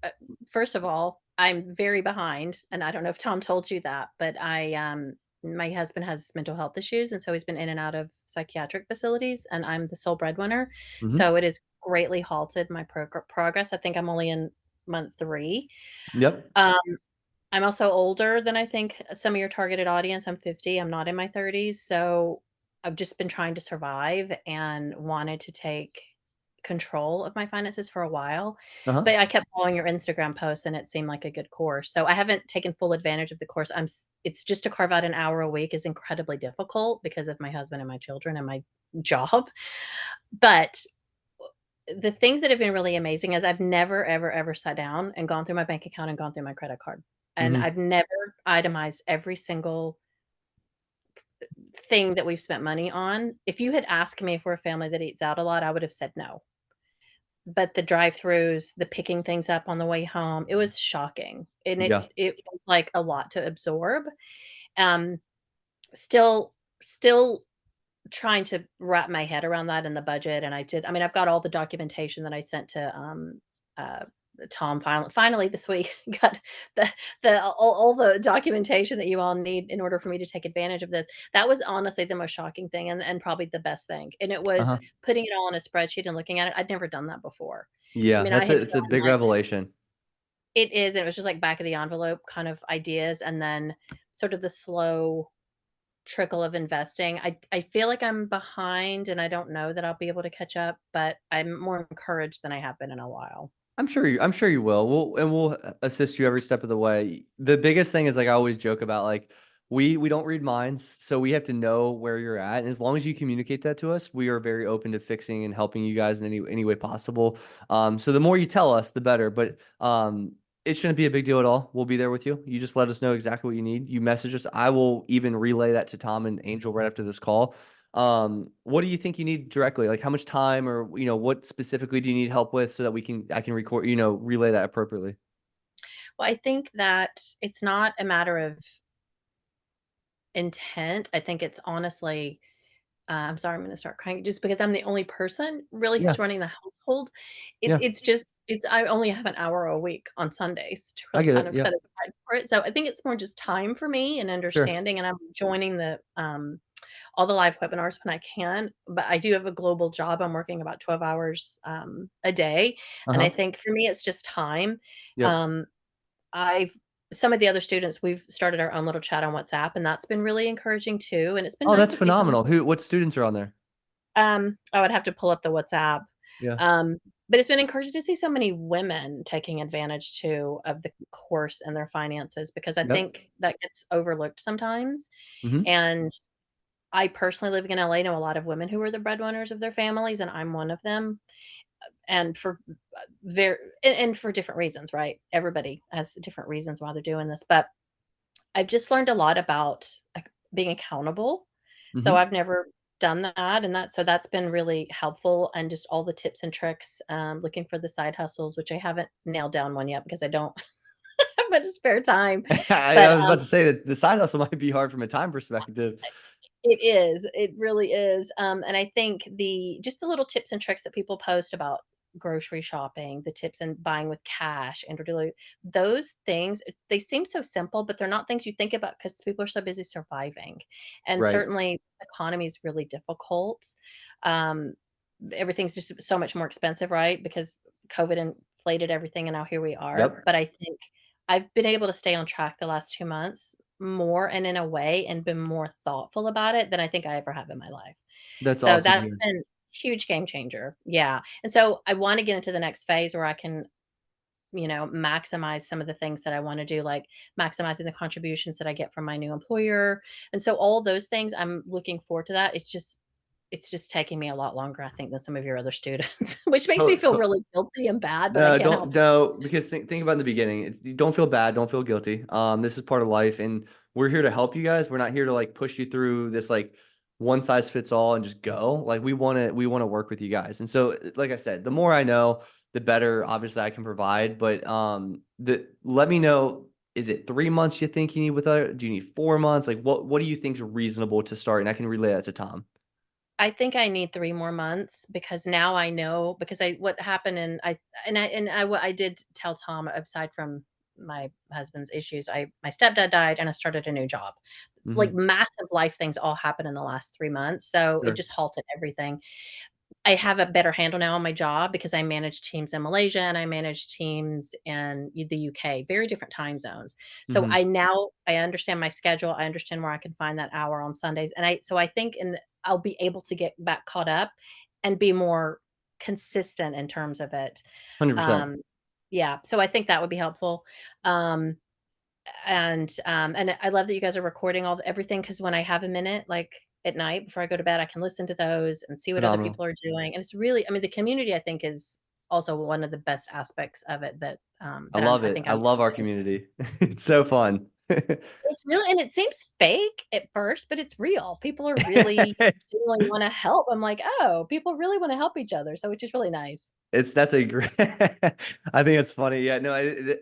uh, first of all, I'm very behind, and I don't know if Tom told you that, but my husband has mental health issues, and so he's been in and out of psychiatric facilities, and I'm the sole breadwinner, Hmm. so it has greatly halted my progress. I think I'm only in month 3. Yep. Um, I'm also older than I think some of your targeted audience. I'm 50, I'm not in my 30s, so I've just been trying to survive and wanted to take control of my finances for a while, Uh-huh. but I kept following your Instagram posts and it seemed like a good course. So I haven't taken full advantage of the course. It's just to carve out an hour a week is incredibly difficult because of my husband and my children and my job. But the things that have been really amazing is I've never, ever, ever sat down and gone through my bank account and gone through my credit card. And Hmm. I've never itemized every single thing that we've spent money on. If you had asked me if we're a family that eats out a lot, I would have said no. But the drive-throughs, the picking things up on the way home, it was shocking, and it Yeah. it was, like, a lot to absorb. Um, still trying to wrap my head around that in the budget, and I mean, I've got all the documentation that I sent to, uh, Tom finally this week, got the all the documentation that you all need in order for me to take advantage of this. That was honestly the most shocking thing and probably the best thing, and it was Uh-huh. putting it all in a spreadsheet and looking at it. I'd never done that before. I Yeah, mean, I had it's a done, big like revelation. it is, and it was just, like, back of the envelope kind of ideas, and then sort of the slow trickle of investing. I feel like I'm behind, and I don't know that I'll be able to catch up, but I'm more encouraged than I have been in a while. I'm sure you will. We'll assist you every step of the way. The biggest thing is like I always joke about like we don't read minds, so we have to know where you're at. And as long as you communicate that to us, we are very open to fixing and helping you guys in any way possible. So the more you tell us, the better. But it shouldn't be a big deal at all. We'll be there with you. You just let us know exactly what you need. You message us. I will even relay that to Tom and Angel right after this call. What do you think you need directly? Like how much time or what specifically do you need help with so that I can record, relay that appropriately? Well, I think that it's not a matter of intent. I think it's honestly I'm sorry, I'm gonna start crying just because I'm the only person really Yeah. who's running the household. Yeah. It's I only have an hour a week on Sundays to I really get kind it. of Yeah. set aside for it. So I think it's more just time for me and Sure. understanding, and I'm joining the all the live webinars when I can. But I do have a global job. I'm working about 12 hours a day, and I Uh-huh. think for me it's just time. Yep. Um, I've some of the other students, we've started our own little chat on WhatsApp, and that's been really encouraging too. And it's been Oh, nice that's to see some. phenomenal. What students are on there? I would have to pull up the WhatsApp. Yeah. Um, but it's been encouraging to see so many women taking advantage too of the course and their finances because I Yep. think that gets overlooked sometimes. Hmm. And I personally living in LA know a lot of women who are the breadwinners of their families, and I'm one of them. And for very and for different reasons, right? Everybody has different reasons why they're doing this, but I've just learned a lot about, like, being accountable. So Hmm. I've never done that, and that's been really helpful, and just all the tips and tricks, looking for the side hustles, which I haven't nailed down one yet because I don't have much spare time. But, I was about to say that the side hustle might be hard from a time perspective. it is, it really is, and I think the little tips and tricks that people post about grocery shopping, the tips in buying with cash, and really those things, they seem so simple, but they're not things you think about because people are so busy surviving, and Right. certainly the economy is really difficult. Um, Everything's just so much more expensive, right? Because COVID inflated everything, and now here we are, Yep. but I think I've been able to stay on track the last 2 months more and in a way and been more thoughtful about it than I think I ever have in my life. That's So awesome to that's hear. been huge game changer. Yeah. And so I wanna get into the next phase where I can, maximize some of the things that I wanna do, like maximizing the contributions that I get from my new employer. And so all those things, I'm looking forward to that. It's just taking me a lot longer, I think, than some of your other students, which makes me To- feel to- really guilty and bad, but I No, can't don't help it. no, because think about in the beginning. You don't feel bad, don't feel guilty. This is part of life, and we're here to help you guys. We're not here to like push you through this like one size fits all and just go. Like we want to work with you guys. And so, like I said, the more I know, the better. Obviously, I can provide. But the let me know. Is it 3 months you think you need with her? Do you need 4 months? Like what do you think is reasonable to start? And I can relay that to Tom. I think I need 3 more months because now I know because I what happened I did tell Tom aside from my husband's issues, I my stepdad died and I started a new job. Like, Mhm. massive life things all happened in the last 3 months, so it Sure. just halted everything. I have a better handle now on my job because I manage teams in Malaysia and I manage teams in the UK, very different time zones. So Mhm. I understand my schedule, I understand where I can find that hour on Sundays, and I think I'll be able to get back caught up and be more consistent in terms of it. 100%. Um, yeah, so I think that would be helpful. Um, and I love that you guys are recording everything because when I have a minute, like, at night before I go to bed, I can listen to those and see what other Phenomenal. people are doing, and it's really I mean, the community, I think, is also one of the best aspects of it I that love I it. think I I'm love our missing. community. It's so fun. It's really and it seems fake at first, but it's real. People are really genuinely wanna help. I'm like, "Oh, people really wanna help each other," so which is really nice. It's that's a great I think it's funny. Yeah, no,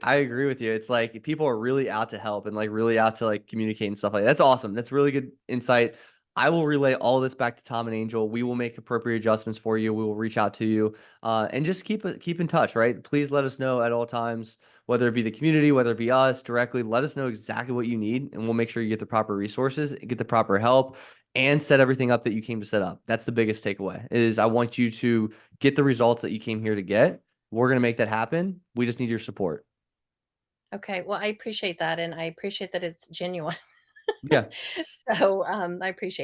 I agree with you. It's like people are really out to help and like really out to like communicate and stuff like that. That's awesome. That's really good insight. I will relay all this back to Tom and Angel. We will make appropriate adjustments for you. We will reach out to you, and just keep in touch. Right? Please let us know at all times, whether it be the community, whether it be us directly. Let us know exactly what you need, and we'll make sure you get the proper resources, get the proper help, and set everything up that you came to set up. That's the biggest takeaway. Is I want you to get the results that you came here to get. We're going to make that happen. We just need your support. Okay, well, I appreciate that, and I appreciate that it's genuine. Yeah. So, I appreciate